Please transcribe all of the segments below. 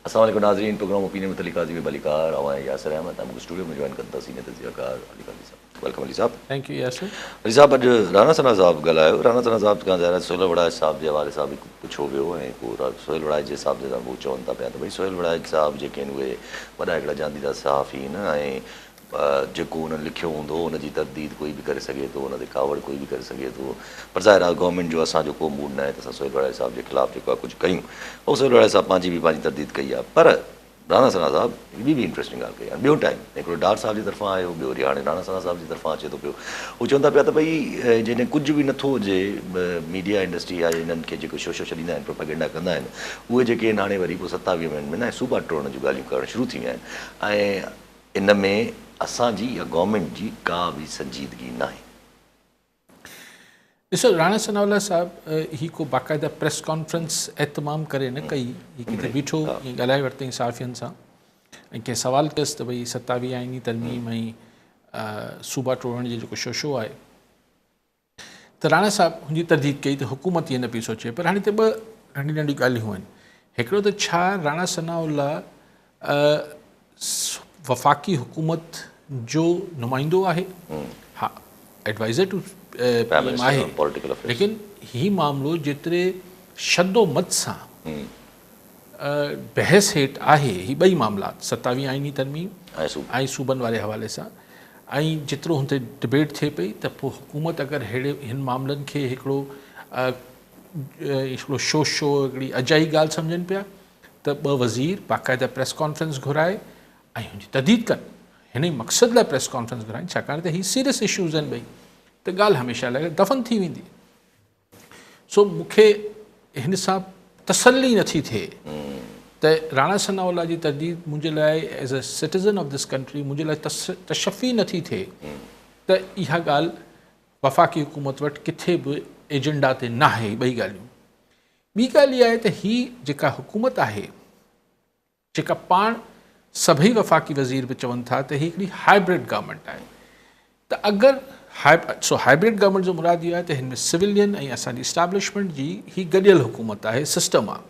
السلام علیکم ناظرین، پروگرام اوپینین متعلق عظیم بلیکار اوائیں یاسر احمد ہم اسٹوڈیو میں جوائن کرتا سینئر تجزیہ کار علی علی صاحب. ویلکم علی صاحب. Thank you Yasir. علی صاحب اج رانا ثنا صاحب ॻाल्हायो. राणा सना साहब खां ज़ाहिर आहे सोहेल वड़ाइच साहब जे हवाले सां बि पुछियो वियो ऐं को सोहेल वड़ाइच जे साहब जे साम्हूं चवनि था पिया त भई सोहेल वड़ाइच साहब जेके आहिनि उहे वॾा हिकिड़ा जांदीदा सहाफ़ी आहिनि ऐं जेको उन्हनि लिखियो हूंदो उनजी तरदीद कोई बि करे सघे थो, उन ते कावड़ कोई बि करे सघे थो. पर ज़ाहिर आहे गवर्नमेंट जो असांजो को मूड न आहे त असां सोहेल वड़ाइच साहब जे ख़िलाफ़ु जेको आहे कुझु कयूं. ऐं सोहेल वड़ाइच साहब पंहिंजी बि पंहिंजी तरदीद कई आहे. पर राणा सना साहब ॿी बि इंट्रस्टिंग ॻाल्हि कई आहे. ॿियो टाइम हिकिड़ो डार साहब जी तरफ़ां आयो, ॿियो वरी हाणे राणा सना साहब जी तरफ़ां अचे थो पियो. उहे चवनि था पिया त भई जॾहिं कुझु बि नथो हुजे मीडिया इंडस्ट्री आहे इन्हनि खे जेको शो छॾींदा आहिनि, प्रोपेगेंडा कंदा आहिनि, उहे जेके आहिनि हाणे वरी पोइ 27 में न सूबा टोड़ण जूं ॻाल्हियूं करणु शुरू थी विया आहिनि. ऐं इन में असांजी या गवर्नमेंट जी का बि संजीदगी न आहे. ॾिसो, राणा सनावला साहब ही को बाक़ाइदा प्रेस कॉन्फ्रेंस एतमाम करे न कई. किथे बीठो ईअं ॻाल्हाए वरितईं साफ़ियनि सां ऐं कंहिं सवाल कयसि त भई 27 आईनी तरमीम ऐं सूबा टोड़ण जो जेको शो आहे त राणा साहब हुनजी तरदीद कई त हुकूमत इहे न पई सोचे. पर हाणे त ॿ नंढियूं नंढियूं ॻाल्हियूं आहिनि. हिकिड़ो त छा राणा सनावला वफ़ाक़ी हुकूमत जो नुमाइंदो आहे? हा, एडवाइज़र टू आहे, लेकिन ही मामिलो जेतिरे शदोमत सां बहस हेठि आहे, ही ॿई मामला 27 आईनी तरमीम ऐं सूबनि वारे हवाले सां, ऐं जेतिरो हुन ते डिबेट थिए पई त पोइ हुकूमत अगरि अहिड़े हिन मामलनि खे हिकिड़ो शो हिकिड़ी अजाई ॻाल्हि सम्झनि पिया त 2 वज़ीर बाक़ाइदा प्रेस कॉन्फ्रेंस घुराए ऐं हुनजी तदीद कनि. हिन ई मक़सद लाइ प्रेस कॉन्फ्रेंस घुराइनि छाकाणि त ही सीरियस इशूज़ आहिनि ॿई, त ॻाल्हि हमेशह लाइ दफ़न थी वेंदी. सो मूंखे हिन सां तसल्ली नथी थिए त राणा सनावला जी तरदीद मुंहिंजे लाइ as a citizen of this country मुंहिंजे लाइ तशफ़ी नथी थिए त इहा ॻाल्हि वफ़ाक़ी हुकूमत वटि किथे बि एजेंडा ते न आहे. ॿई ॻाल्हियूं. ॿी ॻाल्हि इहा आहे त ही जेका हुकूमत आहे, जेका पाण सभई वफ़ाक़ी वज़ीर बि चवनि था त ही हिकिड़ी हाइब्रिड गवर्नमेंट आहे. त अगरि हाइब्रिड गवर्नमेंट जो मुराद इहो आहे त हिन में सिविलियन ऐं असांजी इस्टेब्लिशमेंट जी ही गॾियल हुकूमत आहे, सिस्टम आहे.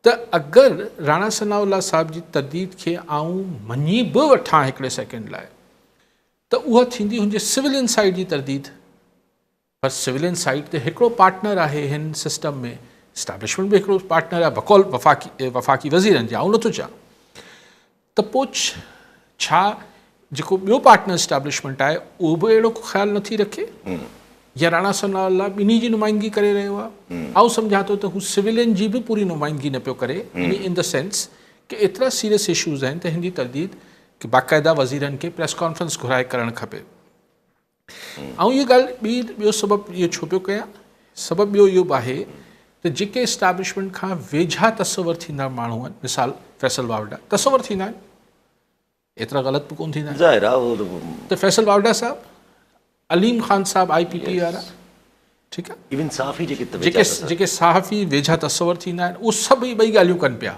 त अगरि राणा सनावला साहब जी तरदीद खे आऊं मञी बि वठां हिकिड़े सेकेंड लाइ त उहा थींदी हुनजे सिविलियन साइड जी तरदीद. पर सिविलियन साइड ते हिकिड़ो पार्टनर आहे हिन सिस्टम में, इस्टेब्लिशमेंट बि हिकिड़ो पार्टनर आहे बकौल वफ़ाक़ी वज़ीरनि जे. आऊं नथो चाहियां त पोइ छा जेको ॿियो पार्टनर इस्टेब्लिशमेंट आहे उहो बि अहिड़ो ख़्यालु नथी रखे या राणा सनावला ॿिन्ही जी नुमाइंदगी करे रहियो आहे? आऊं सम्झां थो त हू सिविलियन जी बि पूरी नुमाइंदगी न पियो करे, इन द सेंस कि एतिरा सीरियस इशूज़ आहिनि त हिन जी तरदीद कि बाक़ाइदा वज़ीरनि खे प्रेस कॉन्फ्रेंस घुराए करणु खपे. ऐं इहा ॻाल्हि ॿियो सबबु इहो छो पियो कयां? सबबु ॿियो इहो बि आहे त जेके इस्टेब्लिशमेंट खां वेझा तसवर थींदा माण्हू आहिनि, मिसाल फैसल वावड़ा तसवर थींदा आहिनि, एतिरा ग़लति बि कोन थींदा आहिनि. त फैसल वावड़ा साहब, अलीम ख़ान साहब IPP वारा, ठीकु आहे, इवन सहाफ़ी जेके सहाफ़ी वेझा तसवर थींदा आहिनि उहे सभु ॿई ॻाल्हियूं कनि पिया.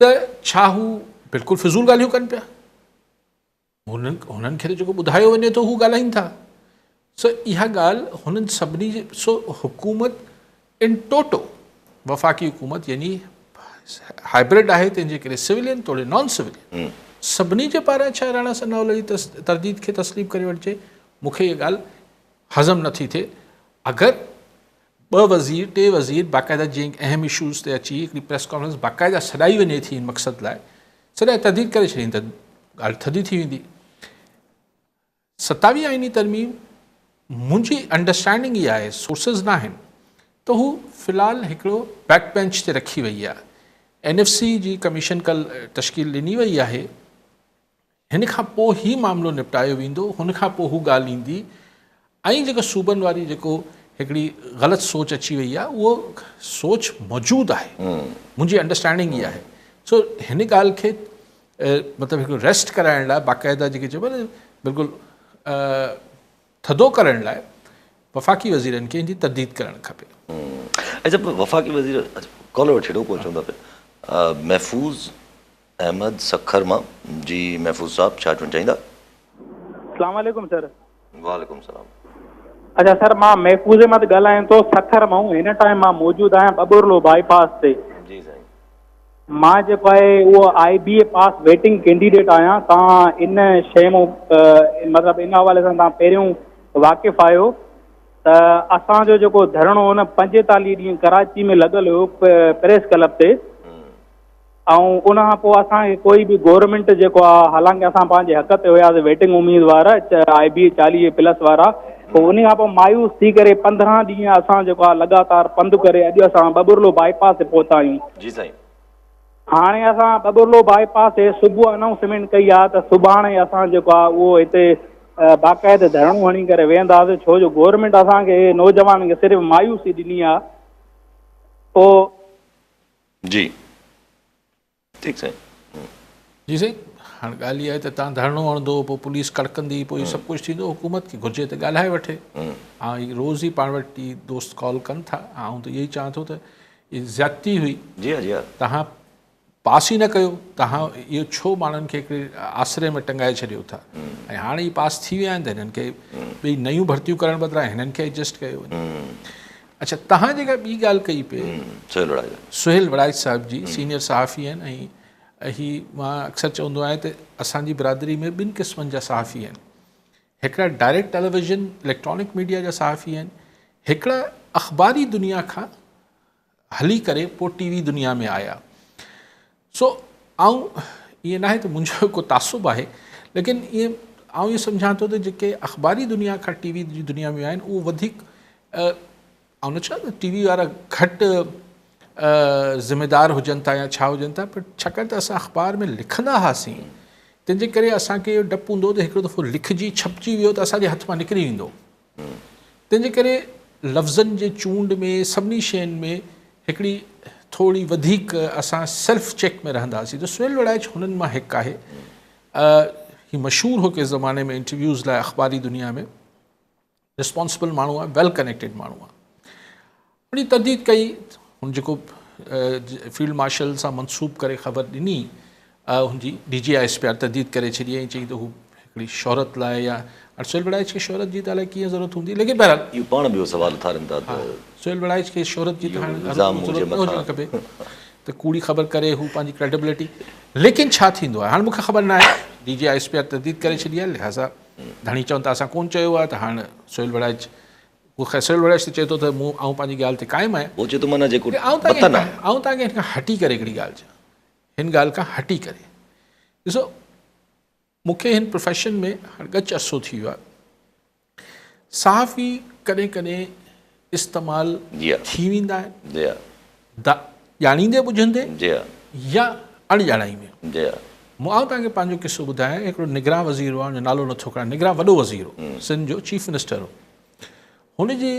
त छा हू बिल्कुलु फिज़ूल ॻाल्हियूं कनि पिया? हुननि खे त जेको ॿुधायो वञे थो हू ॻाल्हाइनि था. सो इहा ॻाल्हि हुननि सभिनी जे हुकूमत इन टोटो वफ़ाक़ी हुकूमत यानी हाइब्रिड आहे, तंहिंजे करे सिविलियन तोड़े नॉन सिविलियन सभिनी जे पारां छा राणा सनावला जी तरदीद खे तस्लीम करे वठिजे? मूंखे इहा ॻाल्हि हज़म नथी थिए. अगरि 2 वज़ीर 3 वज़ीर बाक़ाइदा जीअं अहम इशूज़ ते अची हिकिड़ी प्रेस कॉन्फ्रेंस बाक़ाइदा सॾाई वञे थी इन मक़सद लाइ, सॼा तरदीद करे छॾीनि त ॻाल्हि थधी थी वेंदी. 27 आईनी तरमीम मुंहिंजी अंडरस्टैंडिंग इहा आहे, सोर्सिस न आहिनि, त हू फ़िलहालु हिकिड़ो बैक बेंच ते रखी वई आहे. NFC जी कमीशन तश्कील ॾिनी वई आहे. हिन खां पोइ ही मामिलो निपटायो वेंदो, हुन खां पोइ हू ॻाल्हि ईंदी. ऐं जेको सूबनि वारी जेको हिकिड़ी ग़लति सोच अची वई आहे उहो सोच मौजूदु आहे. मुंहिंजी अंडरस्टैंडिंग इहा आहे. सो हिन ॻाल्हि खे मतिलबु हिकिड़ो रेस्ट कराइण लाइ बाक़ाइदा जेके चइबो आहे बिल्कुलु थधो करण लाइ वफ़ाक़ी वज़ीरनि खे हिनजी तरदीद करणु खपे. अच्छा, वफ़ाक़ी वज़ीर कॉलर वठी हेॾो पहुचूं था पिया. महफ़ूज़ अहमद सखर मां जी. महफ़ूज़ साहब छा चवणु चाहींदा? अस्सलाम वालेकुम सर. वालेकुम सलाम. अच्छा सर, मां महफ़ूज़ मां ॻाल्हायां थो, सखर मां. हिन टाइम मां मौजूदु आहियां बबुरलो बाईपास ते. जी साईं. मां जेको आहे उहो IBA पास वेटिंग कैंडिडेट आहियां। तव्हां इन शइ मां मतिलबु इन हवाले सां तव्हां पहिरियों वाक़िफ़ु आहियो त असांजो जेको धरणो हो न 45 ॾींहं कराची में लॻल हुयो प्रेस क्लब ते, ऐं उन खां पोइ असांखे कोई बि गवर्नमेंट जेको आहे, हालांकि असां पंहिंजे हक़ ते हुयासीं वेटिंग उम्मीदवार IBA 40+ वारा, पोइ उन खां पोइ मायूस थी करे 15 ॾींहं असां जेको आहे लगातार पंधु करे अॼु असां बबुरलो बाईपास ते पहुता आहियूं। जी साईं। हाणे असां बबुरलो बाईपास ते सुबुह अनाउंसमेंट कई आहे त सुभाणे असां जेको आहे उहो हिते बाक़ाइदे धरणो हणी करे वेहंदासीं, छो जो गवर्नमेंट असांखे नौजवान खे सिर्फ़ु मायूसी ॾिनी आहे। पोइ जी ठीकु साईं। जी साईं, हाणे ॻाल्हि इहा आहे त तव्हां धरणो हणंदो, पोइ पुलिस कड़कंदी, पोइ इहो सभु कुझु थींदो। हुकूमत खे घुरिजे त ॻाल्हाए वठे। ऐं रोज़ ई पाण वटि दोस्त कॉल कनि था। ऐं त इहो ई चवां थो त इहा ज़्यादती हुई। जी हा, जी हा। तव्हां पास ई न कयो, तव्हां इहो छो माण्हुनि खे हिकिड़े आसिरे में टंगाए छॾियो था। ऐं हाणे ई पास थी विया आहिनि त हिननि खे ॿई नयूं भर्तियूं करण बदिरां हिननि खे एडजस्ट कयो वञे। अच्छा, तव्हां जेका ॿी ॻाल्हि कई पे सुहेल वड़ाइच साहिब जी, सीनियर सहाफ़ी आहिनि। ऐं ही मां अक्सर चवंदो आहियां त असांजी बिरादरी में ॿिनि क़िस्मनि जा सहाफ़ी आहिनि। हिकिड़ा डायरेक्ट टेलीविज़न इलेक्ट्रॉनिक मीडिया जा सहाफ़ी आहिनि, हिकिड़ा अख़बारी दुनिया खां हली करे पोइ TV दुनिया में आया। सो ऐं ईअं न आहे त मुंहिंजो को तासुब आहे, लेकिन ईअं इहो सम्झां थो त जेके अख़बारी दुनिया खां TV जी दुनिया में आहिनि उहो वधीक न चवां त TV वारा घटि ज़िमेदार हुजनि था या छा हुजनि था, पर छाकाणि त असां अख़बार में लिखंदा हुआसीं, तंहिंजे करे असांखे इहो डपु हूंदो त हिकिड़ो दफ़ो लिखिजी छपजी वियो त असांजे हथ मां निकिरी वेंदो। तंहिंजे करे लफ़्ज़नि जे चूंड में सभिनी शयुनि में हिकिड़ी थोड़ी वधीक असां सेल्फ चेक में रहंदासीं। त सुहेल वड़ाइच हुननि मां हिकु आहे। ही मशहूरु हो के ज़माने में इंटरव्यूज़ लाइ अख़बारी दुनिया में, रिस्पॉन्सिबल माण्हू आहे, वेल कनेक्टेड माण्हू आहे। हुन तदीद कई, हुन जेको फील्ड मार्शल सां मनसूब करे ख़बर ॾिनी, हुनजी DGISPR तदीद करे छॾी ऐं चई त हू हिकिड़ी शोहरत लाइ या सुहेल वड़ाइच खे शोहरत जी त अलाए कीअं ज़रूरत हूंदी, लेकिन बहरहाल इहो पाण ॿियो सवाल उथारनि था त सुहेल वड़ाइच खे शोहरत जी त हाणे ज़रूरत न हुजणु खपे त कूड़ी ख़बर करे हू पंहिंजी क्रेडिबिलिटी। लेकिन छा थींदो आहे, हाणे मूंखे ख़बर न आहे, DGISPR तदीद करे छॾी आहे, लिहाज़ा धणी चवनि था असां कोन चयो आहे, त हाणे सुहेल वड़ाइच उहो सुहेल वड़ाइच चए थो त आउं पंहिंजी ॻाल्हि ते क़ाइमु आहियां। आउं तव्हांखे हिन खां हटी करे हिकिड़ी ॻाल्हि चवां, हिन ॻाल्हि खां हटी करे ॾिसो, मूंखे हिन प्रोफेशन में हाणे ॻच अरसो थी वियो आहे। सहाफ़ी कॾहिं कॾहिं इस्तेमालु थी वेंदा आहिनि ॼाणींदे ॿुझंदे या अणॼाणाई में। आउं तव्हांखे पंहिंजो किस्सो ॿुधायां। हिकिड़ो निगरां वज़ीर हुआ, हुनजो नालो नथो खणां, निगरां वॾो वज़ीर हो, सिंध जो चीफ मिनिस्टर हो। हुनजे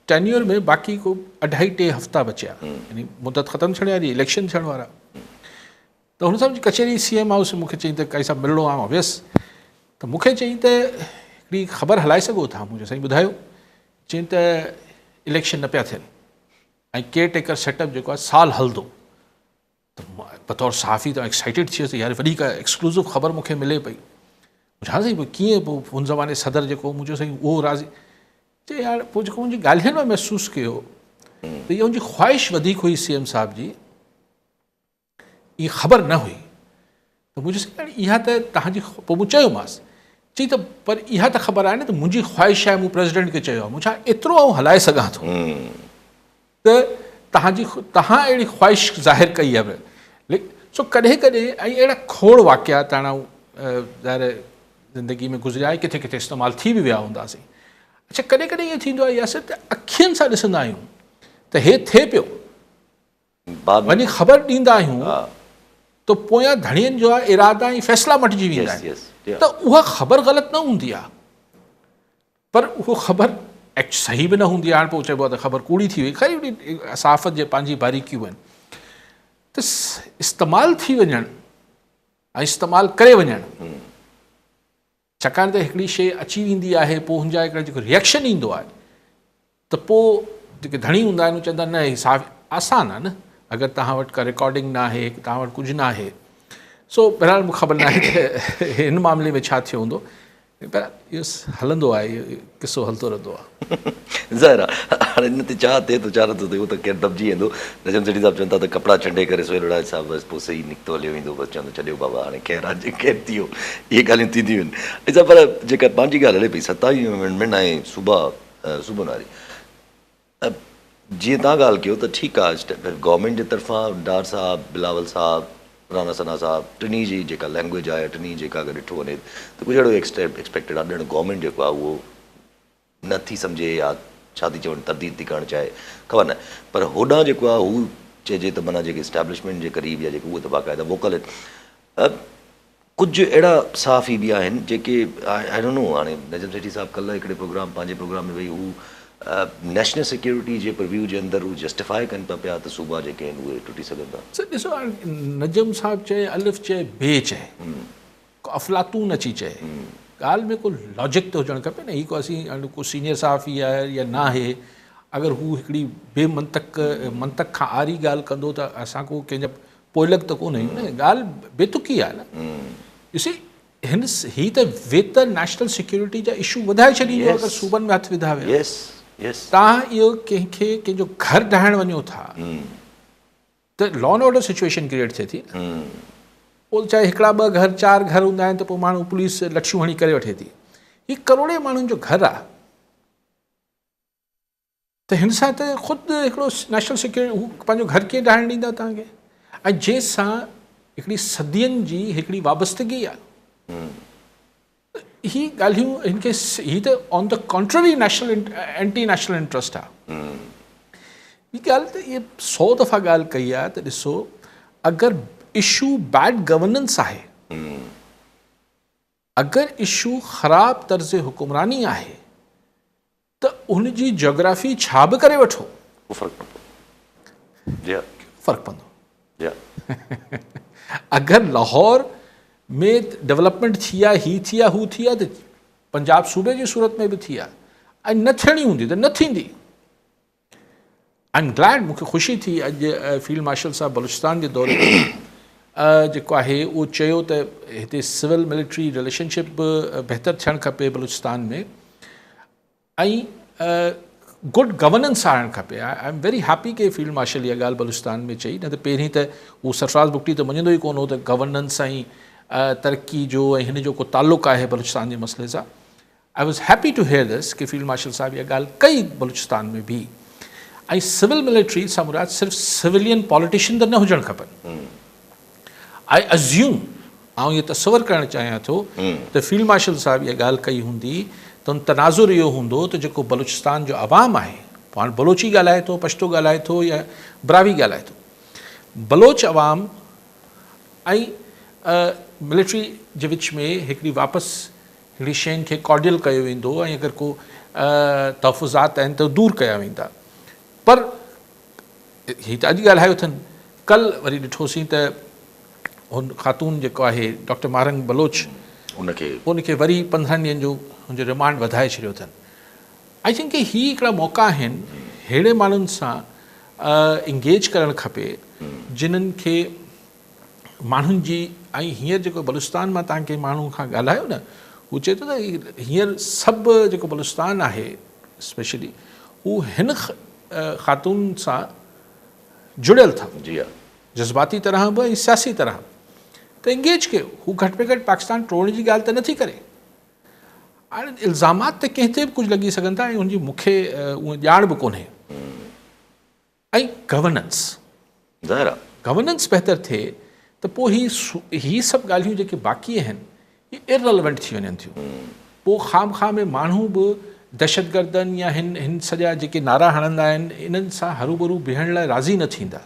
टेन्यूर में बाक़ी को 2.5-3 हफ़्ता बचिया, यानी मुदत ख़तमु थियण वारी, इलेक्शन थियण वारा। त हुन सां कचहरी CM हाउस मूंखे चई त काई सां मिलणो आहे, वियुसि। त मूंखे चई त हिकिड़ी ख़बर हलाए सघो था? मुंहिंजो साईं ॿुधायो। चई त इलेक्शन न पिया थियनि ऐं केयर टेकर सेटअप जेको आहे साल हलंदो। त बतौर सहाफ़ी त एक्साइटेड थी वियुसि, यार वॾी का एक्सक्लूसिव ख़बर मूंखे मिले पई। पुछां साईं पोइ कीअं, पोइ हुन ज़माने सदर जेको मुंहिंजो साईं उहो राज़ी। चई यार पोइ जेको मुंहिंजी ॻाल्हियुनि में महसूसु कयो त इहा मुंहिंजी ख़्वाहिश वधीक हुई CM साहिब जी, इहा ख़बर न हुई। त मुंहिंजो साईं इहा त तव्हांजी, पोइ मूं चयोमांसि, चई त पर इहा त ख़बर आहे न त मुंहिंजी ख़्वाहिश आहे, मूं प्रेसिडेंट खे चयो आहे, मूं छा एतिरो आउं हलाए सघां थो त तव्हां अहिड़ी ख़्वाहिश ज़ाहिर कई आहे। सो कॾहिं कॾहिं ऐं अहिड़ा खोड़ वाक़िया तव्हां ज़ाहिर ज़िंदगी में गुज़रिया, किथे किथे इस्तेमालु थी बि विया हूंदासीं। अच्छा, कॾहिं कॾहिं ईअं थींदो आहे यासिर त अखियुनि सां ॾिसंदा आहियूं त हे थिए पियो, वञी ख़बर ॾींदा आहियूं त पोयां धणियुनि जो आहे इरादा ऐं फ़ैसिला मटिजी वेंदा आहिनि। त उहा ख़बर ग़लति न हूंदी आहे, पर उहो ख़बर सही बि न हूंदी आहे। हाणे पोइ चइबो आहे त ख़बर कूड़ी थी वई। ख़ैर सहाफ़त जे पंहिंजी बारीकियूं आहिनि। त इस्तेमालु थी वञणु ऐं इस्तेमालु करे वञणु, छाकाणि त हिकिड़ी शइ अची वेंदी आहे, पोइ हुनजा हिकिड़ा जेको रिएक्शन ईंदो आहे, त पोइ जेके धणी हूंदा आहिनि उहे चवंदा न ही साफ़ आसानु आहे न, अगरि तव्हां वटि का रिकॉर्डिंग न आहे, तव्हां वटि कुझु न आहे। सो बहरहाल मूंखे ख़बर न आहे त हिन मामले में छा थियो हूंदो, पर इहो हलंदो आहे, इहो किसो हलंदो रहंदो आहे. ज़ाहिर आहे हाणे हिन ते छा थिए थो छा नथो थिए उहो त केरु दॿिजी वेंदो. नजम सेठी साहिबु चवनि था त कपिड़ा छंडे करे सोहेल वड़ाइच साहिबु बसि पोइ सही निकितो हलियो वेंदो, बसि चवंदो छॾियो बाबा हाणे ख़ैरु आहे केरु थी वियो, इहे ॻाल्हियूं थींदियूं आहिनि. अच्छा पर जेका पंहिंजी ॻाल्हि हले पई 27 अमेंडमेंट ऐं सूबनि वारी, जीअं तव्हां ॻाल्हि कयो त ठीकु आहे गवर्नमेंट जे तरफ़ां डार साहिबु, बिलावल साहिबु, राणा सना साहिबु, टिनी जी जेका लैंग्वेज आहे टिनी जेका अगरि ॾिठो वञे त कुझु अहिड़ो एक्सपेक्टेड आहे. ॼण गवर्नमेंट जेको आहे उहो नथी सम्झे या छा थी चवनि तरदीद थी करणु चाहे ख़बर न, पर होॾां जेको आहे हू चइजे त माना जेके इस्टेब्लिशमेंट जे क़रीब या जेके उहे त बाक़ाइदा वोकल आहिनि. कुझु अहिड़ा सहाफ़ी बि आहिनि जेके आई डोंट नो, हाणे नजम सेठी साहिबु कल्ह हिकिड़े प्रोग्राम पंहिंजे प्रोग्राम में वेई, हू नेशनल सिक्योरिटी जे प्रव्यू जे अंदरि हू जस्टिफाई कनि पिया त सूबा जेके आहिनि उहे टुटी सघनि था. ॾिसो नजम साहिबु चए अलिफ चए बे चए, अफ़लातून अची चए, ॻाल्हि में को लॉजिक त हुजणु खपे न. ही को असीं को सीनियर सहाफ़ी आहे या न आहे, अगरि हू हिकिड़ी मंतक खां आरी ॻाल्हि कंदो त असां को कंहिंजा पोइलक त कोन आहियूं न, ॻाल्हि बेतुकी आहे न. ॾिसी ही त वेतर नेशनल सिक्योरिटी जा इशू वधाए छॾींदो अगरि सूबनि में हथु विधा विया. तव्हां इहो कंहिंखे कंहिंजो घर ढहाइण वञो था त law and order situation create थिए थी. पोइ चाहे हिकिड़ा ॿ घर 4 घर हूंदा आहिनि त पोइ माण्हू पुलिस लठियूं हणी करे वठे थी. हीउ करोड़े माण्हुनि जो घर आहे त हिन सां त ख़ुदि हिकिड़ो नेशनल सिक्योरिटी हू पंहिंजो घर कीअं ढहाइण ॾींदा तव्हांखे, ऐं जंहिंसां हिकिड़ी सदियुनि जी हिकिड़ी वाबस्तगी आहे. ही ॻाल्हियूं हिनखे ही त on the contrary anti national interest आहे. हीअ ॻाल्हि त इहे 100 दफ़ा ॻाल्हि कई आहे त ॾिसो अगरि इशू बैड गवर्नेंस आहे, अगरि इशू ख़राब तर्ज़ हुकुमरानी आहे त उनजी जोग्राफी छा बि करे वठो फ़र्क़ु पवंदो. अगरि लाहौर में डेवलपमेंट थी आहे, ही थी आहे, हू थी आहे, त पंजाब सूबे जी सूरत में बि थी आहे, ऐं न थियणी हूंदी त न थींदी. आई एम ग्लैड, मूंखे ख़ुशी थी अॼु फील्ड मार्शल साहिबु बलूचिस्तान जे दौरे जेको आहे उहो चयो त हिते सिविल मिलिट्री रिलेशनशिप बि बहितर थियणु खपे बलूचिस्तान में, ऐं गुड गवर्नेंस आणणु खपे. आई एम वेरी हैप्पी के फील्ड मार्शल इहा ॻाल्हि बलूचिस्तान में चई, न त पहिरीं त उहो सरफराज़ बुगटी त मञंदो ई कोन हो त गवर्नेंस ऐं तरक़ी जो ऐं हिन जो को ताल्लुक़ु आहे बलूचिस्तान जे मसइले सां. I was happy two here this कि फील्ड मार्शल साहिबु इहा ॻाल्हि कई बलूचिस्तान में बि. ऐं सिविल मिलिट्री सां मुराद सिर्फ़ु सिविलियन पॉलिटिशियन त न हुजणु खपनि. आई अज़्यूम, आउं इहो तसवर करणु चाहियां थो त फील्ड मार्शल साहिबु इहा ॻाल्हि कई हूंदी त उन तनाज़ुर इहो हूंदो त जेको बलूचिस्तान जो अवाम आहे, पाण बलोची ॻाल्हाए थो, पश्तो ॻाल्हाए थो या ब्रावी ॻाल्हाए थो, बलोच अवाम ऐं मिलिट्री जे विच में हिकिड़ी वापसि हिकिड़ी शयुनि खे कॉर्डियल कयो वेंदो, ऐं अगरि को तहफ़ुज़ात आहिनि त दूरि कया वेंदा. पर हीअ त अॼु ॻाल्हायो अथनि, कल्ह वरी ॾिठोसीं त हुन ख़ातून जेको आहे डॉक्टर मारंग बलोच, उनखे वरी 15 ॾींहंनि जो हुनजो रिमांड वधाए छॾियो अथनि. आई थिंक की हीअ हिकिड़ा मौक़ा आहिनि अहिड़े माण्हुनि सां इंगेज करणु खपे जिन्हनि खे माण्हुनि जी, ऐं हींअर जेको बलूचिस्तान मां तव्हांखे माण्हू खां ॻाल्हायो न, हू चए थो त हींअर सभु जेको बलूचिस्तान आहे स्पेशली हू हिन ख़ातून सां जुड़ियल अथव, जज़्बाती तरह बि ऐं सियासी तरह बि, त इंगेज कयो. हू घटि में घटि पाकिस्तान टोड़ण जी ॻाल्हि त नथी करे. हाणे इल्ज़ामात त कंहिं ते बि कुझु लॻी सघनि था, ऐं हुनजी मूंखे उहा ॼाण बि कोन्हे. ऐं गवर्नेंस बहितर थिए त पोइ ही सभु ॻाल्हियूं जेके बाक़ी आहिनि इहे इररिलेवेंट थी वञनि थियूं. पोइ ख़ामख़ा में माण्हू बि दहशतगर्दनि या हिन सॼा जेके नारा हणंदा आहिनि इन्हनि सां हरूभरू बीहण लाइ राज़ी न थींदा.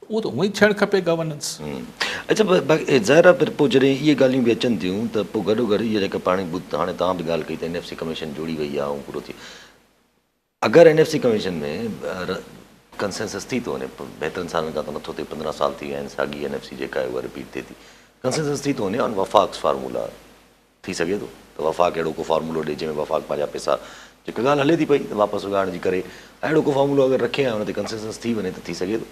उहो त उअं ई थियणु खपे गवर्नेंस. अच्छा ज़ाहिर आहे, पर पोइ जॾहिं इहे ॻाल्हियूं बि अचनि थियूं त पोइ गॾोगॾु इहे जेका पाण हाणे तव्हां बि ॻाल्हि कई त NFC कमीशन जुड़ी वई आहे ऐं पूरो थी. अगरि NFC कमीशन में कंसेंसस थी थो वञे, बहितरनि सालनि खां त नथो थिए, 15 साल थी विया आहिनि, साॻी NFC जेका आहे उहा रिपीट थिए थी, कंसेंसस थी थो वञे ऐं वफ़ाक़ फार्मूला थी सघे थो त वफ़ाक़ अहिड़ो को फार्मूलो ॾिए जंहिंमें वफ़ाक़ पंहिंजा पैसा जेका ॻाल्हि हले थी पई त वापसि उगाइण जी करे अहिड़ो को फार्मूलो अगरि रखे ऐं हुन ते कंसेंसस थी वञे त थी सघे थो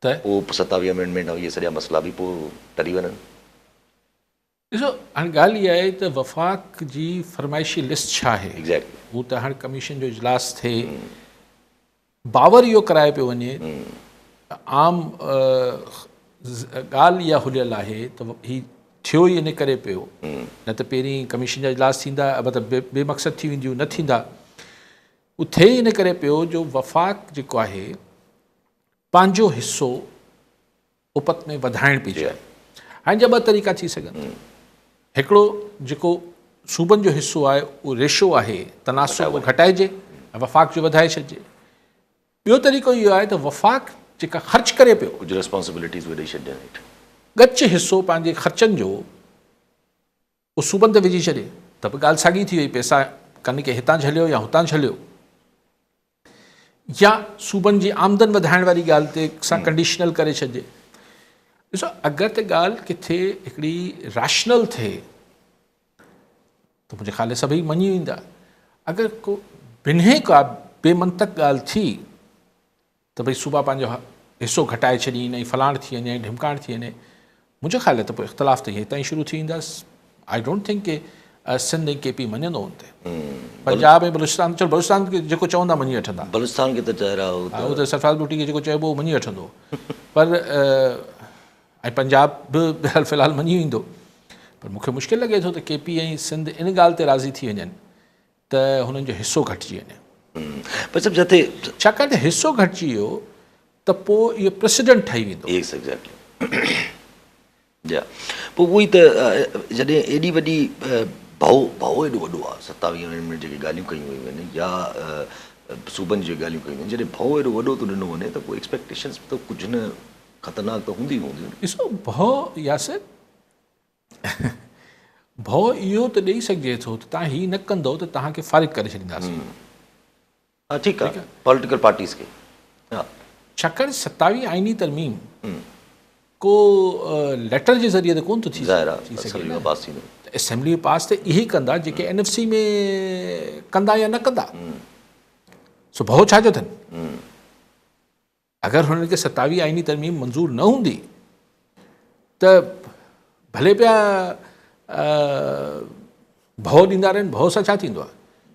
त पोइ 27 अमेंडमेंट ऐं इहे सॼा मसइला बि पोइ टरी वञनि. ॾिसो हाणे ॻाल्हि इहा आहे त वफ़ाक़ जी फरमाइशी लिस्ट छा आहे, एग्जैक्टली। हू त हाणे कमीशन जो इजलास थिए, बावर इहो कराए पियो वञे, आम ॻाल्हि इहा हुलियल आहे त ही थियो ई इन करे पियो, न त पहिरीं कमीशन जा इजलास थींदा, मतिलबु बेमक़सद थी वेंदियूं, न थींदा। उहो थिए इन करे पियो जो वफ़ाक़ जेको आहे पंहिंजो हिसो उपत में वधाइण पई चाहे। हाणे जा ॿ तरीक़ा थी सघनि, हिकिड़ो जेको सूबनि जो हिसो आहे उहो रेशो आहे तनासुब उहो घटाइजे ऐं वफ़ाक़ जो वधाए छॾिजे। ॿियो तरीक़ो इहो आहे त वफ़ाक़ जेका ख़र्च करे पियो कुझु रिस्पॉन्सिबिलिटीज़ बि ॾेई छॾनि हेठि। गच हिसो पंहिंजे ख़र्चनि जो उहो सूबनि ते विझी छॾे त बि ॻाल्हि साॻी थी वई, पैसा कनि खे हितां झलियो या हुतां झलियो, या सूबनि जी आमदन वधाइण वारी ॻाल्हि ते सां कंडीशनल करे छॾिजे। ॾिसो अगरि त ॻाल्हि किथे हिकिड़ी रैशनल थिए त मुंहिंजे ख़्याल सभई मञी वेंदा। अगरि को बिन्हे का बेमंतक ॻाल्हि थी त भई सूबा पंहिंजो हिसो घटाए छॾीनि ऐं फलाण थी वञे ऐं ढिमकाण थी वञे, मुंहिंजे ख़्याल त पोइ इख़्तिलाफ़ त हितां ई शुरू थी वेंदासीं। आई डोंट थिंक के सिंध ऐं KP मञंदो हुन ते। पंजाब ऐं बलूचिस्तान, चलो बलूचिस्तान खे जेको चवंदा मञी वठंदा, बलूचिस्तान खे त चहिरा उहो त सरफराज़ भुट्टी खे जेको चइबो मञी वठंदो, पर ऐं पंजाब बि फ़िलहालु मञी वेंदो। पर मूंखे मुश्किल लॻे थो त KP ऐं सिंध इन ॻाल्हि ते राज़ी थी वञनि त हुननि जो हिसो घटिजी वञे। पर सभु जिते छाकाणि त हिसो घटिजी वियो त पोइ इहो प्रेसिडेंट ठही वेंदो। एग्जैक्टली या पोइ उहो ई त जॾहिं एॾी वॾी भाउ एॾो वॾो आहे, 27 में जेके ॻाल्हियूं कयूं वयूं आहिनि या सूबनि जी ॻाल्हियूं कयूं आहिनि, जॾहिं भाउ एॾो वॾो थो ॾिनो वञे त पोइ एक्सपेक्टेशन्स त कुझु न ख़तरनाक त हूंदी हूंदियूं। ॾिसो भउ यासिर भउ इहो त ॾेई सघिजे थो त तव्हां हीअ न कंदव त तव्हांखे फ़ारिग़ करे छॾींदासीं। हा ठीकु आहे, पॉलिटिकल पार्टीज़ खे। हा छाकाणि 27 आइनी तरमीम को लेटर जे ज़रिए त कोन थो थी सघे। असेंबली में पास त इहे ई कंदा जेके NFC में कंदा या न कंदा। सो भउ छाजो अथनि? अगरि हुननि खे 27 आइनी तरमीम मंज़ूर न हूंदी त भले पिया भउ ॾींदा रहनि, भउ सां छा थींदो आहे?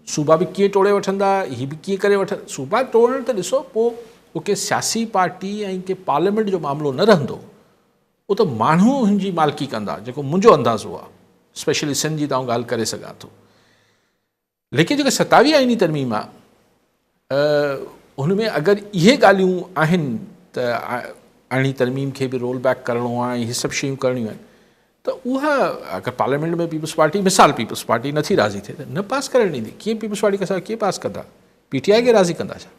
सूबा बि कीअं टोड़े वठंदा, हीअ बि कीअं करे वठंदा। सूबा टोड़ण त ॾिसो पोइ उहो के सियासी पार्टी ऐं के पार्लियामेंट जो मामिलो न रहंदो, उहो त माण्हू हिन जी मालिकी कंदा, जेको मुंहिंजो अंदाज़ो आहे। स्पेशली सिंध जी तव्हां ॻाल्हि करे सघां थो। लेकिन जेके 27 आइनी तरमीम आहे हुन में अगरि इहे ॻाल्हियूं आहिनि त आइनी तरमीम खे बि रोल बैक करिणो आहे, इहे सभु शयूं करणियूं आहिनि, त उहा अगरि पार्लियामेंट में पीपल्स पार्टी, मिसाल पीपल्स पार्टी नथी राज़ी थिए त न पास करणु ॾींदी। कीअं पीपल्स पार्टी खे कीअं पास कंदा? PTI खे राज़ी कंदा छा?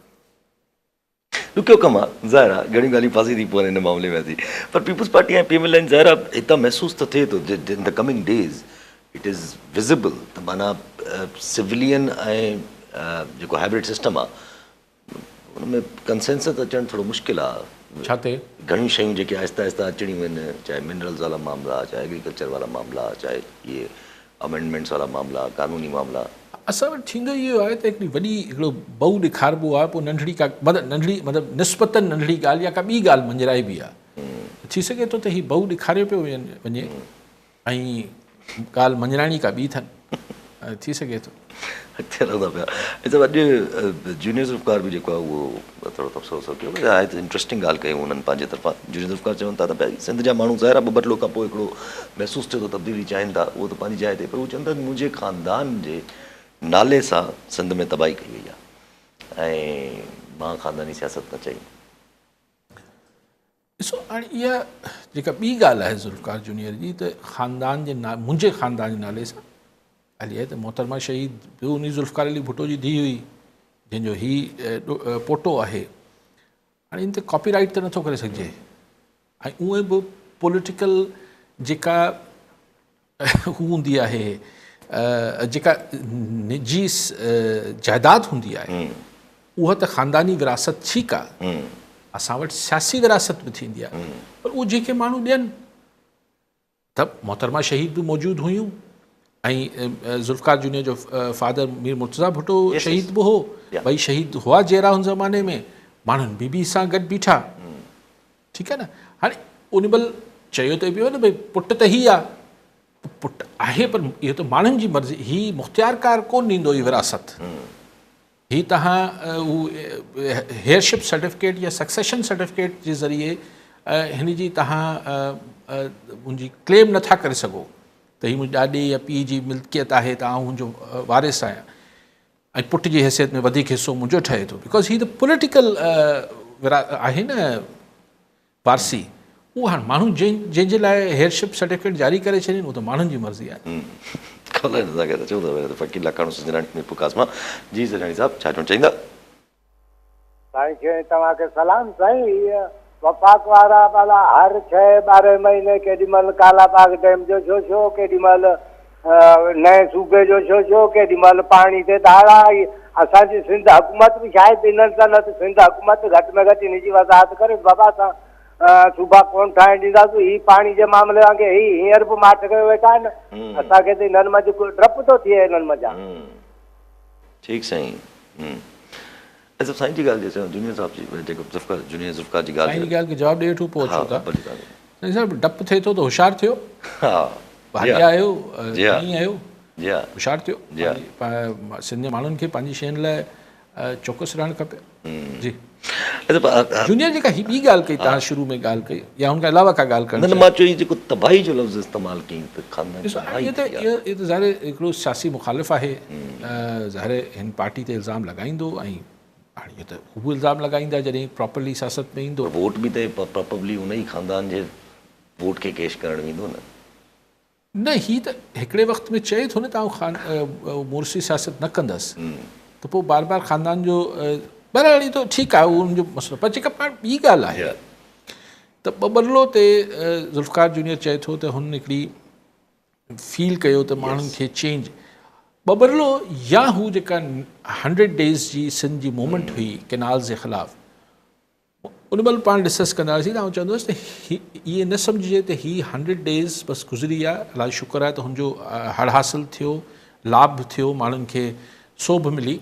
ॾुखियो कमु आहे, ज़ाहिर आहे घणियूं ॻाल्हियूं फासी थी पवनि हिन मामले में थी। पर पीपल्स पार्टी ऐं PML आहिनि, ज़ाहिर आहे हितां महसूसु त थिए थो in the coming days it is visible त माना सिविलियन ऐं जेको हाइब्रिड सिस्टम आहे हुन में कंसेंसस अचणु थोरो मुश्किल आहे। छा ते घणियूं शयूं जेके आहिस्ता आहिस्ता अचणियूं आहिनि, चाहे मिनरल्स वारा मामला, चाहे एग्रीकल्चर वारा मामला, चाहे इहे अमेंडमेंट्स वारा मामला, कानूनी मामला। असां वटि थींदो इहो आहे त हिकिड़ो बहू ॾेखारिबो आहे, पोइ नंढड़ी का मतिलबु निस्बतनि नंढड़ी ॻाल्हि या का ॿी ॻाल्हि मंझराइबी आहे। थी सघे थो त हीअ बहू ॾेखारियो पियो वञे ऐं ॻाल्हि मंझराइणी का ॿी अथनि, थी सघे थो। अॻिते रहंदा पिया। सभु अॼु जूनियर ज़ुल्फ़कार बि जेको आहे उहो थोरो तफ़सो कयो आहे त इंट्रस्टिंग ॻाल्हि कई हुननि पंहिंजे तरफ़ां। जूनियर ज़ुल्फ़कार चवनि था त भई सिंध जा माण्हू ज़ाहिर आहे 2 बटलो खां पोइ हिकिड़ो महसूसु थियो त तब्दीली चाहिनि था, उहो त पंहिंजी जाइ ते, पर उहो चवनि था मुंहिंजे ख़ानदान जे नाले सां सिंध में तबाही कई वई आहे ऐं मां ख़ानदानी सियासत न चई। ॾिसो हाणे इहा जेका ॿी ॻाल्हि आहे ज़ुल्फ़कार जूनियर जी, त ख़ानदान जे मुंहिंजे ख़ानदान जे नाले सां हली आहे, त मोहतरमा शहीद बि उन ज़ुल्फ़कार अली भुट्टो जी धीउ हुई जंहिंजो हीउ पोटो आहे। हाणे इन ते कॉपीराइट त नथो करे सघिजे ऐं उहे बि पॉलिटिकल जेका हू हूंदी आहे, जेका निजी जाइदाद हूंदी आहे उहा त ख़ानदानी विरासत ठीकु आहे, असां वटि सियासी विरासत बि थींदी आहे, पर उहे जेके माण्हू ॾियनि त मोहतरमा शहीद बि मौजूदु हुयूं ऐं ज़ुल्फ़कार जूनियर जो फादर मीर मुर्तज़ा भुट्टो शहीद बि हो, ॿई शहीद हुआ जहिड़ा हुन ज़माने में, माण्हुनि बीबी सां गॾु बीठा, ठीकु आहे न। हाणे उन महिल चयो त पियो न भई पुटु त ई आहे, पुटु आहे पर इहो त माण्हुनि जी मर्ज़ी, हीअ मुख़्तियारकार कोन ॾींदो ई विरासत। ही तव्हां हू हेयरशिप सर्टिफिकेट या सक्सेशन सर्टिफिकेट जे ज़रिए हिन जी तव्हां मुंहिंजी क्लेम नथा करे सघो त हीअ मुंहिंजे ॾाॾे या पीउ जी मिल्कियत आहे त आउं हुनजो वारिस आहियां ऐं पुट जी हैसियत में वधीक हिसो मुंहिंजो ठहे थो, बिकॉज़ हीअ त पॉलिटिकल आहे न वारसी। उहो हाणे माण्हू जंहिंजे लाइ हेयरशिप सर्टिफिकेट जारी करे छॾनि उहो त माण्हुनि जी मर्ज़ी आहे। जी सराणी साहब छा चवणु चाहींदा? साईं तव्हांखे सलाम साईं। वफ़ाक़ वारा भला हर 6-12 महीने केॾी महिल कालाबाग डैम जो छो केॾी महिल नए सूबे जो छो केॾी महिल पाणी ते धाड़ा। असांजी सिंध हुकूमत बि शायदि इन्हनि सां न त सिंध हुकूमत घटि में घटि हिन जी वज़ाहत करे बाबा असां सूबा कोन ठाहिण ॾींदासीं। ही पाणी जे मामले वांगुरु हींअर बि माठ कयो वेठा आहिनि। असांखे त हिननि मां जेको डपु थो थिए हिननि मज़ा। ठीकु साईं। ऐं साईं जी ॻाल्हि जे जूनियर साहब जी जेको जूनियर ज़ुल्फ़िकार जी ॻाल्हि साईं जी ॻाल्हि खे जवाबु ॾेई वठूं पोइ अचूं था। साईं साहिबु डपु थिए थो त होशियारु थियो। भाॼा आहियो ईअं आहियो होशियारु थियो। सिंध जे माण्हुनि खे पंहिंजी शयुनि लाइ चौकस रहणु खपे। जी जूनियर जेका हीअ ॿी ॻाल्हि कई तव्हां शुरू में ॻाल्हि कई या हुनखां अलावा का ॻाल्हि करणु न मां चयो जेको तबाही जो लफ़्ज़ इस्तेमालु कई त इहो त ज़ाहिर हिकिड़ो सियासी मुखालिफ़ आहे। ज़ाहिर हिन पार्टी ते इल्ज़ाम लॻाईंदो ऐं हाणे इहो त हू इल्ज़ाम लॻाईंदा जॾहिं प्रॉपरली सियासत में ईंदो। वोट बि त प्रॉपरली उन ई ख़ानदान जे वोट खे कैश करणु वेंदो न हीअ त हिकिड़े वक़्त में चए थो न तव्हां मोरसी सियासत न कंदसि त पोइ बार बार ख़ानदान जो बराबरि तो ठीकु आहे उहो हुनजो मसइलो। पर जेका पाण ॿी ॻाल्हि आहे त ॿबरलो ते ज़ुल्फ़िकार जूनियर चए थो त हुन हिकिड़ी फील कयो त माण्हुनि खे चेंज ॿबरलो या हू जेका 100 डेज़ जी सिंध जी मूवमेंट हुई केनाल्स जे ख़िलाफ़ु उन महिल पाण डिस्कस कंदासीं त आउं चवंदुसि त इहे न सम्झिजे त हीअ 100 डेज़ बसि गुज़री आहे। अलाए शुक्र आहे त हुनजो हड़ हासिलु थियो, लाभ थियो, माण्हुनि खे सोभ मिली।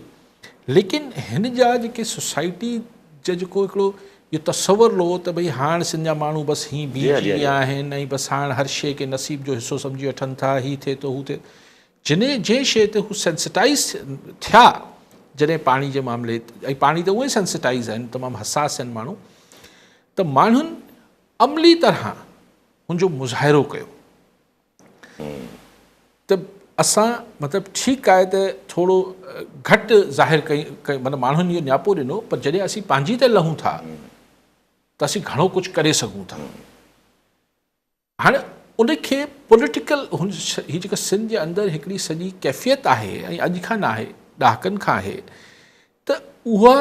लेकिन हिन जा जेके सोसाइटी जो जेको हिकिड़ो इहो तसवुरु लो त भई हाणे सिंध जा माण्हू बसि हीअं बीजी विया आहिनि ऐं बसि हाणे हर शइ खे नसीब जो हिसो सम्झी वठनि था, हीअ थिए थो हू थिए जंहिं शइ ते हू सेंसिटाइज़ थिया जॾहिं पाणी जे मामले ऐं पाणी त उहे सेंसिटाइज़ आहिनि, तमामु हसास आहिनि माण्हू, त माण्हुनि अमली तरह हुनजो मुज़ाहिरो कयो। त असां मतिलबु ठीकु आहे त थोरो घटि ज़ाहिर कई मतिलबु माण्हुनि इहो न्यापो ॾिनो, पर जॾहिं असीं पंहिंजी ते लहूं था त असीं घणो कुझु करे सघूं था। हाणे उनखे पॉलिटिकल हीअ जेका सिंध जे अंदरि हिकिड़ी सॼी कैफ़ियत आहे ऐं अॼु खां न आहे ॾहाकनि खां आहे त उहा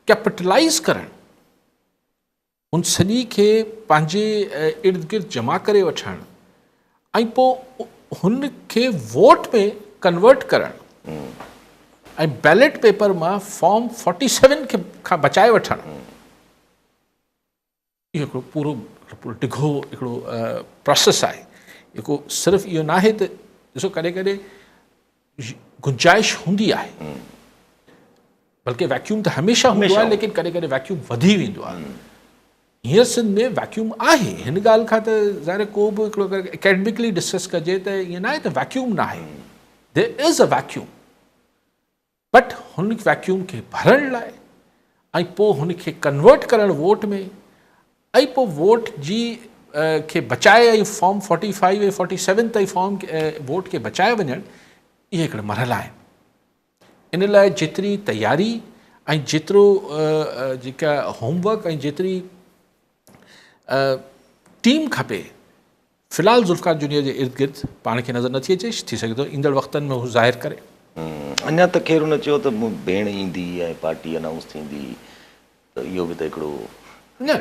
कैपिटलाइज़ करणु उन सॼी खे पंहिंजे इर्द गिर्द जमा करे वठणु ऐं पोइ हुन खे वोट में कन्वर्ट करणु ऐं बैलेट पेपर मां फॉर्म 47 खे खां बचाए वठणु इहो हिकिड़ो पूरो डिघो हिकिड़ो प्रोसेस आहे। जेको सिर्फ़ु इहो न आहे त ॾिसो कॾहिं कॾहिं गुंजाइश हूंदी आहे, बल्कि वैक्यूम त हमेशह हूंदो आहे, लेकिन कॾहिं कॾहिं वैक्यूम वधी वेंदो आहे। हींअर सिंध में वैक्यूम आहे, हिन ॻाल्हि खां त ज़ाहिर को बि हिकिड़ो अगरि एकेडमिकली डिस्कस कजे त ईअं न आहे त वैक्यूम न आहे, there is a vacuum, but हुन वैक्यूम खे भरण लाइ ऐं पोइ हुनखे कन्वर्ट करणु वोट में ऐं पोइ वोट जी खे बचाए ऐं फॉर्म 45 ऐं 47 ताईं फॉर्म वोट खे बचाए वञणु इहे हिकिड़ा मरहला आहिनि। इन लाइ जेतिरी तयारी ऐं जेतिरो जेका होमवर्क ऐं जेतिरी टीम खपे फ़िलहाल ज़ुल्फ़िकार जूनियर जे इर्द गिर्द पाण खे नज़र नथी अचे, थी सघे थो ईंदड़ वक़्तनि में हू ज़ाहिर करे। अञा त ख़ैर हुन चयो त भेण ईंदी ऐं पार्टी अनाउंस थींदी, त इहो बि त हिकिड़ो न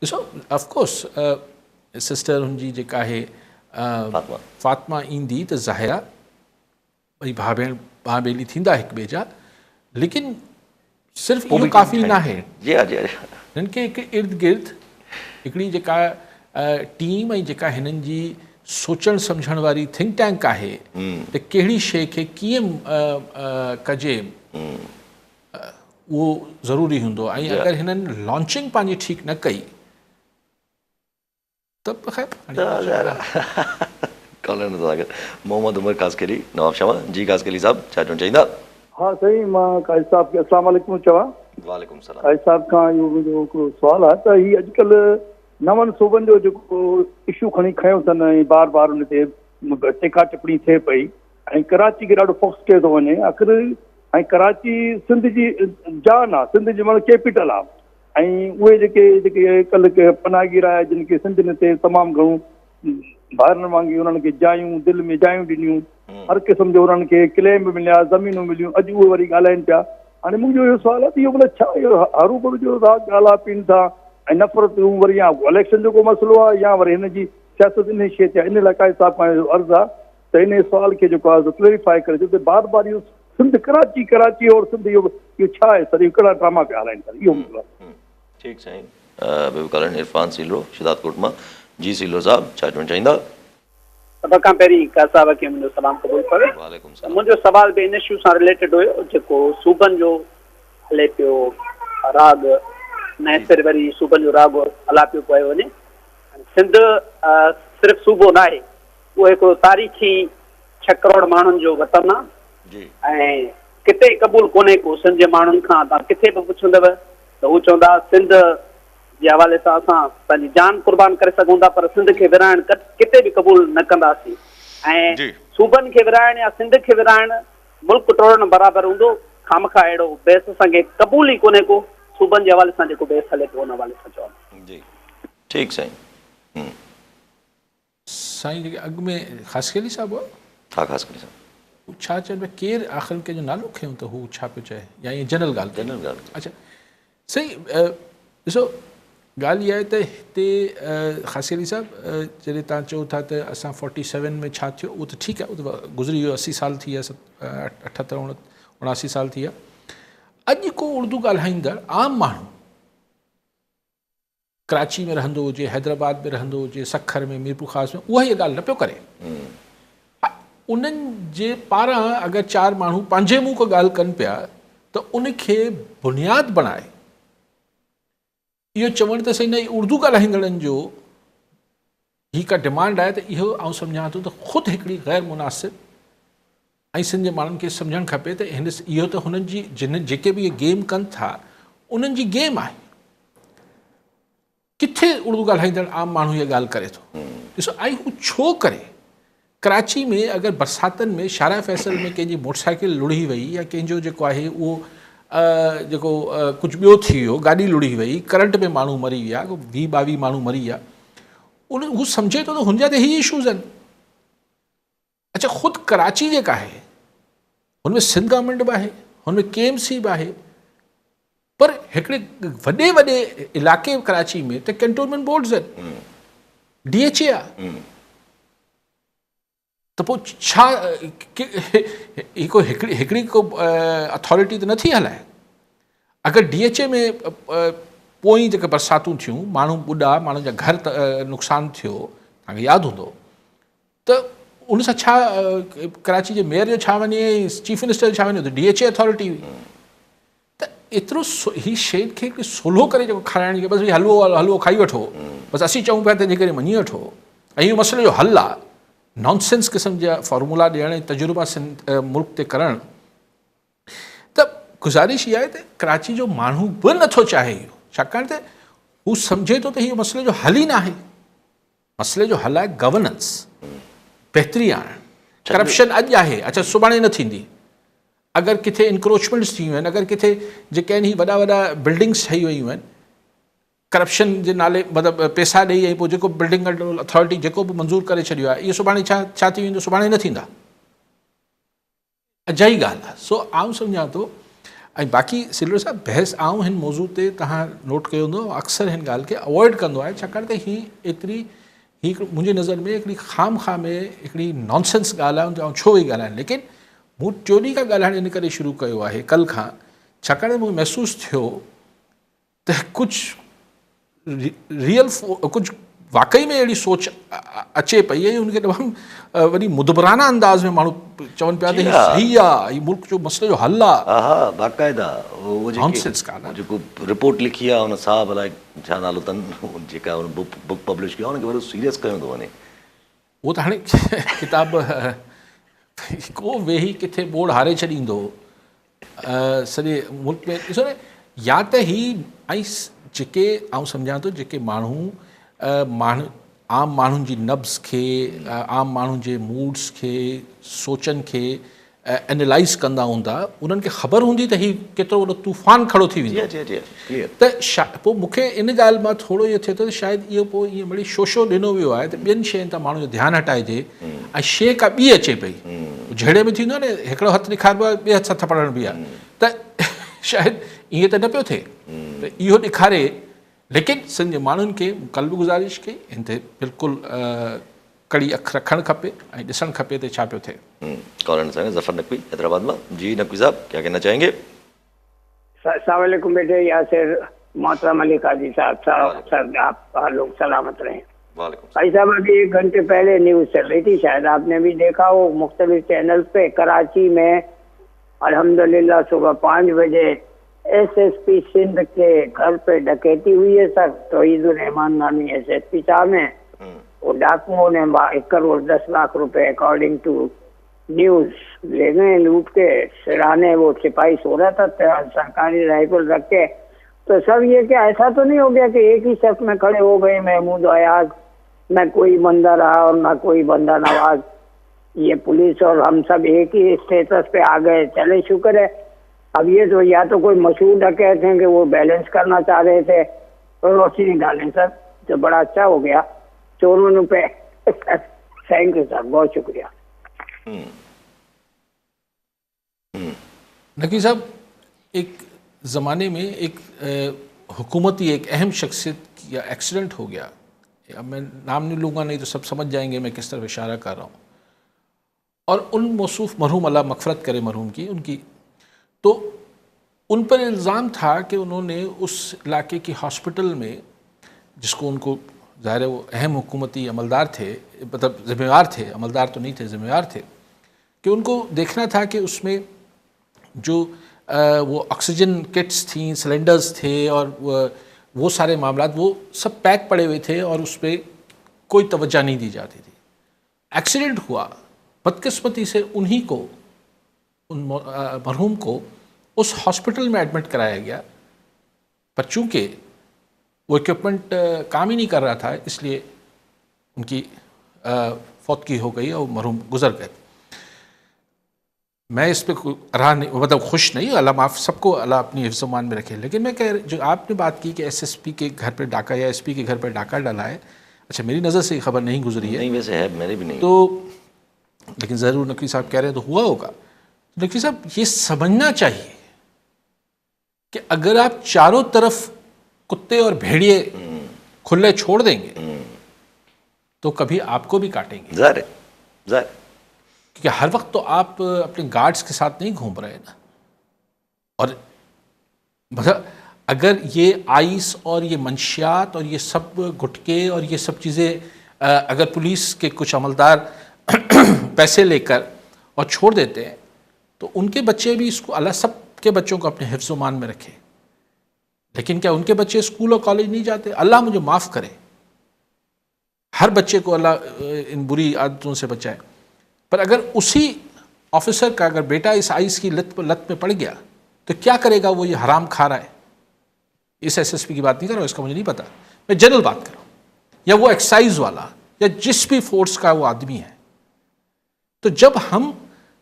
ॾिसो ऑफकोर्स सिस्टर हुनजी जेका आहे फातिमा ईंदी त ज़ाहिर आहे भई भाउ भेण भाउ बेली थींदा हिक ॿिए जा, लेकिन सिर्फ़ु इहो काफ़ी न आहे। हिननि खे हिकु इर्द गिर्द हिकिड़ी जेका टीम ऐं जेका हिननि जी सोचणु सम्झण वारी थिंक टैंक आहे त कहिड़ी शइ खे कीअं कजे उहो ज़रूरी हूंदो। ऐं अगरि हिननि लॉन्चिंग पंहिंजी ठीकु न कई त कॉलर नज़र आ मोहम्मद उमर कासकेली नवाब शाह जी कासकेली साहब छा चवणु चाहींदा? हाँ साईं, मां काजी साहब खे अस्सलाम वालेकुम चवां। वालेकुम सलाम। काजी साहब खां इहो मुंहिंजो हिकिड़ो सुवालु आहे त हीअ अॼुकल्ह नवनि सूबनि जो जेको इशू खणी खयो अथनि ऐं बार बार हुन ते टिका टिप्पणी थिए पई ऐं कराची खे ॾाढो फोकस कयो थो वञे। आख़िर ऐं कराची सिंध जी जान आहे, सिंध जी माना कैपिटल आहे ऐं उहे जेके कल्ह पनाहगीर आहे जिन खे सिंध में ते तमामु घणो ॿारनि वांगुरु उन्हनि खे जायूं दिलि में जायूं ॾिनियूं, हर क़िस्म जो उन्हनि खे क्लेम बि मिलिया, ज़मीनूं मिलियूं, अॼु उहे वरी ॻाल्हाइनि पिया। हाणे मुंहिंजो इहो सुवालु आहे त इहो मतिलबु छा इहो हरू भरू जो राग ॻाल्हा पीनि था ऐं नफ़रतूं वरी या इलेक्शन जो को मसइलो आहे या वरी हिन जी सियासत इन शइ ते आहे। इन लाइ काजी साहब खां अर्ज़ु आहे त इन सुवाल खे जेको आहे क्लैरिफाई करे छो त बार बार इहो सिंध कराची और सिंध इहो छा आहे सर, इहो कहिड़ा ड्रामा पिया हलाइनि सर, इहो मुंहिंजो आहे। ठीकु साईं। ॿियो कॉलर इरफान सीलो शिदातकोट मां जी सीलो साहब छा चवणु चाहींदा? सभ खां पहिरीं का साहब खे मुंहिंजो सलाम क़बूल करे। वालेकुम सलाम। मुंहिंजो सवाल बि इन इशू सां रिलेटेड हुयो जेको सूबनि जो हले पियो राग, न सिर्फ़ु वरी सूबनि जो राग हला पियो पियो वञे। सिंध सिर्फ़ु सूबो न आहे, उहो हिकिड़ो तारीख़ी 6 करोड़ माण्हुनि जो वतन आहे ऐं किथे क़बूल कोन्हे को। सिंध जे माण्हुनि खां तव्हां किथे बि पुछंदव त हू चवंदा सिंध जे हवाले सां असां पंहिंजी जान कुर्बान करे सघूं था, पर सिंध खे विराइण किथे बि क़बूल न कंदासीं। ऐं सूबनि खे विराइण या सिंध खे विराइण मुल्क टोड़ण बराबरि हूंदो। खामखा अहिड़ो बहस असांखे क़बूल ई कोन्हे को। सूबनि जे हवाले सां जेको बहस हले पियो उन हवाले सां चवां जी। ठीकु साईं। साईं जेके अॻु में ख़ासकेली साहब हुआ, हा ख़ासकेली साहब छा चइबो आहे केरु आख़िर कंहिंजो नालो खयूं त हू छा पियो चए या ईअं जनरल ॻाल्हि? जनरल ॻाल्हि। अच्छा सही। ॾिसो ॻाल्हि इहा आहे त हिते ख़ासकेली साहब जॾहिं तव्हां चओ था त असां 47 में छा थियो, उहो त ठीकु आहे, उहो त गुज़री वियो, 80 साल थी विया, 78 79 साल थी विया। अॼु को उर्दू ॻाल्हाईंदड़ आम माण्हू कराची में रहंदो हुजे, हैदराबाद में रहंदो हुजे, सखर में, मीरपुर ख़ास में, उहा इहा ॻाल्हि न पियो करे। उन्हनि जे पारां अगरि 4 माण्हू पंहिंजे मुंहुं को ॻाल्हि कनि पिया त उनखे बुनियादु बणाए इहो चवणु त सही न उर्दू ॻाल्हाईंदड़नि जो ही का डिमांड आहे त इहो आउं सम्झां थो त ख़ुदि हिकिड़ी ग़ैर मुनासिब ऐं सिंध जे माण्हुनि खे सम्झणु खपे त हिन इहो त हुननि जी जेके बि इहे गेम कनि था उन्हनि जी गेम आहे। किथे उर्दू ॻाल्हाईंदड़ आम माण्हू इहा ॻाल्हि करे थो। ॾिसो ऐं हू छो करे? कराची में अगरि बरसातनि में शारा फैसल में कंहिंजी मोटरसाइकिल लुड़ी वई या कंहिंजो जेको आहे उहो जेको कुझु ॿियो थी वियो, गाॾी लुड़ी वई, करंट में माण्हू मरी विया, 20-22 माण्हू मरी विया, हू सम्झे थो त हुनजा त इहे इशूज़ आहिनि। अच्छा ख़ुदि कराची जेका आहे हुनमें सिंध गवर्नमेंट बि आहे, हुनमें KMC बि आहे, पर हिकिड़े वॾे इलाइक़े कराची में त कैंटोनमेंट बोर्ड्स आहिनि, DHA आहे। त पोइ छा हिकिड़ी को अथॉरिटी त नथी हलाए? अगरि DHA में पोइ जेके बरसातूं थियूं, माण्हू ॿुॾा, माण्हुनि जा घर नुक़सानु थियो, तव्हांखे यादि हूंदो, त उन सां छा कराची जे मेयर जो छा वञे, चीफ मिनिस्टर जो छा वञे, त DHA अथॉरिटी हुई। त एतिरो ही शइ खे हिकिड़ी सोलो करे जेको खाराइण खे बसि हलवो खाई वठो, बसि असीं चऊं पिया तंहिंजे करे मञी वठो ऐं इहो मसइले जो हल आहे। नॉनसेंस क़िस्म जा फॉर्मूला ॾियण ऐं तजुर्बा मुल्क ते करणु, त गुज़ारिश इहा आहे त कराची जो माण्हू बि नथो चाहे इहो, छाकाणि त हू सम्झे थो त इहो मसइले जो हल ई न आहे। मसइले जो हल आहे गवर्नेंस, बहितरी आणणु। करप्शन अॼु आहे, अच्छा सुभाणे न थींदी। अगरि किथे इंक्रोचमेंट्स थी वियूं आहिनि, अगरि किथे जेके आहिनि वॾा बिल्डिंग्स ठही वियूं आहिनि करप्शन जे नाले, मतिलबु पैसा ॾेई ऐं पोइ जेको बिल्डिंग अथॉरिटी जेको बि मंज़ूर करे छॾियो आहे, इहो सुभाणे छा थी वेंदो? सुभाणे न थींदा। अजाई ॻाल्हि आहे। सो आउं सम्झां थो। ऐं बाक़ी सिलवर साहब बहस आउं हिन मौज़ू ते तव्हां नोट कयो हूंदो, अक्सर हिन ॻाल्हि खे अवॉइड कंदो आहे, छाकाणि त ही मुंहिंजी नज़र में हिकिड़ी खामखा में हिकिड़ी नॉनसेंस ॻाल्हि आहे, ऐं छो ई ॻाल्हाइनि। लेकिन मूं टियों ॾींहं खां ॻाल्हाइण इन करे शुरू कयो आहे, कल्ह खां, छाकाणि त मूंखे महसूसु थियो त कुझु रियल कुझु वाक़ई में अहिड़ी सोच अचे पई ऐं हुनखे तमामु वॾी मुदबराना अंदाज़ में माण्हू चवनि पिया त हीउ सही आहे, हीउ मुल्क जो मसइले जो हल आहे। हा बाक़ाइदा जेको रिपोर्ट लिखी आहे हुन साहब अलाए छा नालो अथनि, जेका हुन बुक पब्लिश कई आहे हुनखे वरी सीरियस कयो थो वञे। उहो त हाणे किताब को वेही किथे बोर्ड हारे छॾींदो सॼे मुल्क में। ॾिसो न, या त ही ऐं जेके आउं सम्झां थो जेके माण्हू आम माण्हुनि जी नब्ज़ खे, आम माण्हुनि जे मूड्स खे, सोचनि खे एनालाइज़ कंदा हूंदा, उन्हनि खे ख़बर हूंदी त ही केतिरो वॾो तूफ़ान खड़ो थी वेंदो। त पोइ मूंखे इन ॻाल्हि मां थोरो इहो थिए थो त शायदि इहो पोइ ईअं मिड़ी शोशो ॾिनो वियो आहे त ॿियनि शयुनि तां माण्हू जो ध्यानु हटाइजे ऐं शइ का ॿी अचे पई। झेड़े में थींदो आहे न, हिकिड़ो हथु ॾेखारिबो आहे, ॿिए हथ सां थपड़ण बि आहे, त शायदि ईअं त न पियो थिए। त इहो ॾेखारे, लेकिन सिंध जे माण्हुनि खे कल्ह बि गुज़ारिश कई, हिन ते बिल्कुलु कड़ी अख रखणु खपे ऐं ॾिसणु खपे त छा पियो थिए। कॉलन साहब, जफर नकवी हैदराबाद में। जी नकवी साहब, क्या कहना चाहेंगे? अस्सलाम वालेकुम बेटे, यासिर, मोहतरम अली काजी साहब, सर आप लोग सलामत रहें। भाई साहब, अभी 1 घंटे पहले न्यूज़ चल रही थी, शायद आपने भी देखा हो मुख्तलिफ चैनल पे, कराची में अल्हम्दुलिल्लाह सुबह 5 बजे SSP सिंध के घर पे डकैती हुई है सर। तौहीदुर रहमान नामी SSP साहब हैं, वो डाकुओं ने 1 करोड़ 10 लाख रुपए अकॉर्डिंग टू न्यूज ले गए लूट के। सिराने वो सिपाही सो रहा था सरकारी राइफल रख के। तो सब ये क्या ऐसा तो नहीं हो गया कि एक ही शख्स में खड़े हो गए महमूद अयाज, न कोई बंदा रहा और न कोई बंदा नवाज, ये पुलिस और हम सब एक ही स्टेटस पे आ गए। चले शुक्र है, अब ये तो या तो कोई मशहूर डकैत हैं कि वो बैलेंस करना चाह रहे थे और रोशनी डालें सर, तो बड़ा अच्छा हो गया चोरों पे। थैंक यू सर, बहुत शुक्रिया। नकवी साहब, एक ज़माने में एक हुकूमती एक अहम शख्सियत का एक्सीडेंट हो गया, अब मैं नाम नहीं लूँगा नहीं तो सब समझ जाएंगे मैं किस तरफ इशारा कर रहा हूँ, और उन मौसूफ मरहूम अल्लाह मग़फ़िरत करे मरहूम की, उनकी, तो उन पर इल्ज़ाम था कि उन्होंने उस इलाके की हॉस्पिटल में, जिसको उनको ज़ाहिर है वो अहम हुकूमती अमलदार थे, मतलब ज़िम्मेवार थे, अमलदार तो नहीं थे, ज़िम्मेवार थे, कि उनको देखना था कि उसमें जो वो ऑक्सीजन किट्स थी, सिलेंडर्स थे और वो सारे मामलात वो सब पैक पड़े हुए थे और उस पर कोई तवज्जो नहीं दी जाती थी। एक्सीडेंट हुआ, बदकिस्मती से उन्हीं को, उन मरहूम को उस हॉस्पिटल में एडमिट कराया गया, पर चूँकि वो इक्विपमेंट काम ही नहीं कर रहा था, इसलिए उनकी फौतगी हो गई और मरहूम गुजर गए। मैं इस पर राह नहीं, मतलब खुश नहीं, अल्लाह माफ़ सबको, अल्लाह अपनी हिफ्ज़-ओ-मान में रखे। लेकिन मैं कह, जो आपने बात की कि SSP के घर पे डाका या SP के घर पे डाका डाला है, अच्छा मेरी नज़र से ये खबर नहीं गुजरी है, नहीं वैसे है, मेरे भी नहीं, तो लेकिन ज़रूर नकवी साहब कह रहे हैं तो हुआ होगा। नकवी साहब, ये समझना चाहिए कि अगर आप चारों तरफ कुत्ते और भेड़िए खुले छोड़ देंगे तो कभी आपको भी काटेंगे, ज़ाहिर है, क्योंकि हर वक्त तो आप अपने गार्ड्स के साथ नहीं घूम रहे ना। और मतलब अगर ये आइस और ये मंशियात और ये सब गुटके और ये सब चीज़ें अगर पुलिस के कुछ अमलदार पैसे लेकर और छोड़ देते हैं तो उनके बच्चे भी इसको, अल्लाह सब के बच्चों को अपने हिफ्ज़-ओ-मान में रखे, लेकिन क्या उनके बच्चे स्कूल और कॉलेज नहीं जाते? अल्लाह मुझे माफ़ करे, हर बच्चे को अल्लाह इन बुरी आदतों से बचाए, पर अगर उसी ऑफिसर का अगर बेटा इस आइस की लत में पड़ गया तो क्या करेगा वो? ये हराम खा रहा है, इस SSP की बात नहीं कर रहा हूँ, इसका मुझे नहीं पता, मैं जनरल बात कर रहा हूँ, या वो एक्साइज वाला या जिस भी फोर्स का वो आदमी है। तो जब हम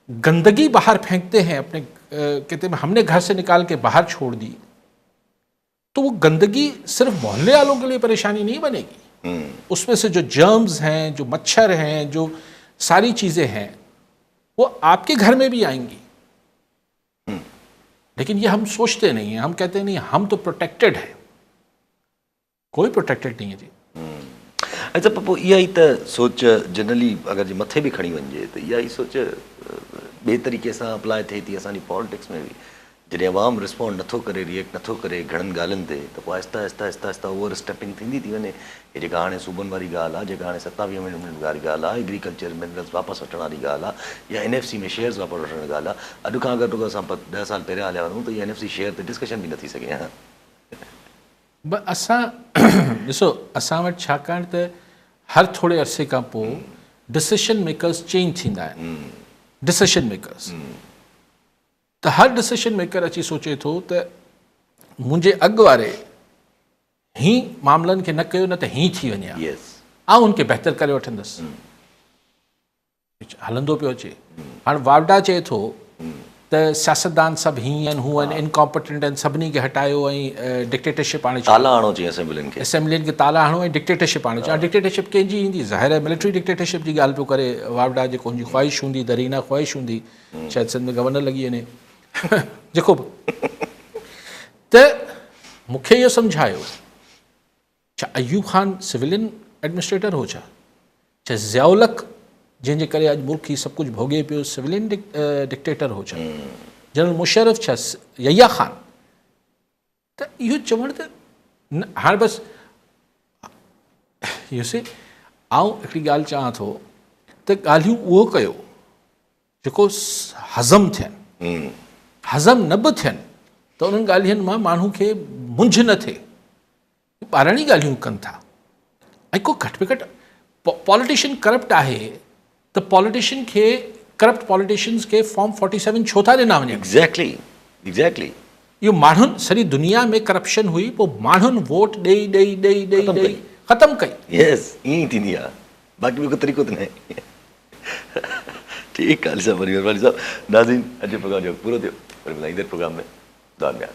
गंदगी बाहर फेंकते हैं अपने, कहते हैं हमने घर से निकाल के बाहर छोड़ दी, तो वो गंदगी सिर्फ मोहल्ले वालों के लिए परेशानी नहीं बनेगी, उसमें से जो जर्म्स हैं, जो मच्छर हैं, जो सारी चीज़ें हैं, वो आपके घर में भी आएंगी। लेकिन ये हम सोचते नहीं हैं, हम कहते नहीं हम तो प्रोटेक्टेड है, कोई प्रोटेक्टेड नहीं है जी। अच्छा पप्पू, इहा ई त सोच जनरली अगर जे मथे बि खणी वञिजे त इहा ई सोच ॿिए तरीक़े सां अप्लाई थिए थी असांजी पॉलिटिक्स में बि। जॾहिं अवाम रिस्पॉन्ड नथो करे, रिएक्ट नथो करे घणनि ॻाल्हियुनि ते, त पोइ आहिस्ता आहिस्ता आहिस्ता आहिस्ता ओवर स्टेपिंग थींदी थी वञे। हे जेका हाणे सूबनि वारी ॻाल्हि आहे, जेका हाणे 27 अमेंडमेंट वारी ॻाल्हि आहे, एग्रीकल्चर मिनरल्स वापसि वठण वारी ॻाल्हि आहे, या NFC में शेयर्स वापसि वठण जी ॻाल्हि आहे, अॼु खां अगरि असां 10 साल पहिरियां हलिया वञूं त इहा NFC शेयर ते डिस्कशन बि न थी सघे। असां ॾिसो, असां वटि छाकाणि त हर थोरे अरसे खां पोइ डिसीशन मेकर्स चेंज थींदा आहिनि, डिसीशन मेकर्स। त हर डिसीशन मेकर अची सोचे थो त मुंहिंजे अॻु वारे हीअं मामलनि खे न कयो न त हीअं थी वञे हा, यस आउं हुनखे बहितर करे वठंदुसि। हलंदो पियो अचे। हाणे वावडा चए थो त सियासतदान सभु हीअं आहिनि, हूअं आहिनि, इनकॉम्पिटेंट आहिनि, सभिनी खे हटायो ऐं डिक्टेटरशिप आणे ताला हणो चाहिए असेंबलियुनि खे, असेंबलियुनि खे ताला हणो ऐं डिक्टेटरशिप आणे अचो। डिक्टेटरशिप कंहिंजी ईंदी? ज़ाहिर आहे मिलिट्री डिक्टेटरशिप जी ॻाल्हि पियो करे वावडा, जेको हुनजी ख़्वाहिश हूंदी, दरीना ख़्वाहिश हूंदी, शायदि सिंध में गवर्नर लॻी वञे, जेको बि। त मूंखे इहो सम्झायो, छा अयूब ख़ान सिविलियन एडमिनिस्ट्रेटर हो छा ज़ियाउलक जंहिंजे करे अॼु मुल्क ही सभु कुझु भोॻे पियो, सिविलियन डिक्टेटर हो छा? जनरल मुशर्रफ छा यहिया ख़ान? त इहो चवण त हाणे बसि इहो से आउं हिकिड़ी ॻाल्हि चवां थो त ॻाल्हियूं उहो कयो जेको हज़म थियनि, हज़म न बि थियनि त उन्हनि ॻाल्हियुनि मां माण्हू खे मुंझ न थिए। ॿारणी ॻाल्हियूं कनि था ऐं को घटि में घटि पॉलिटिशियन करप्ट आहे त पॉलिटिशियन खे, करप्ट पॉलिटिशियन्स खे फॉर्म 47 छो था ॾिना वञनि? एग्ज़ैक्टली इहो माण्हुनि, सॼी दुनिया में करप्शन हुई, पोइ माण्हुनि वोट ॾेई ॾेई ॾेई ॾेई ॾेई ख़तमु कई। यस, ईअं ई थींदी आहे, बाक़ी ॿियो को तरीक़ो त न आहे। ठीकु आहे साहब, वरी महिरबानी साहब। नाज़रीन, अॼु प्रोग्राम जो पूरो थियो, वरी ईंदड़ प्रोग्राम में दुआ में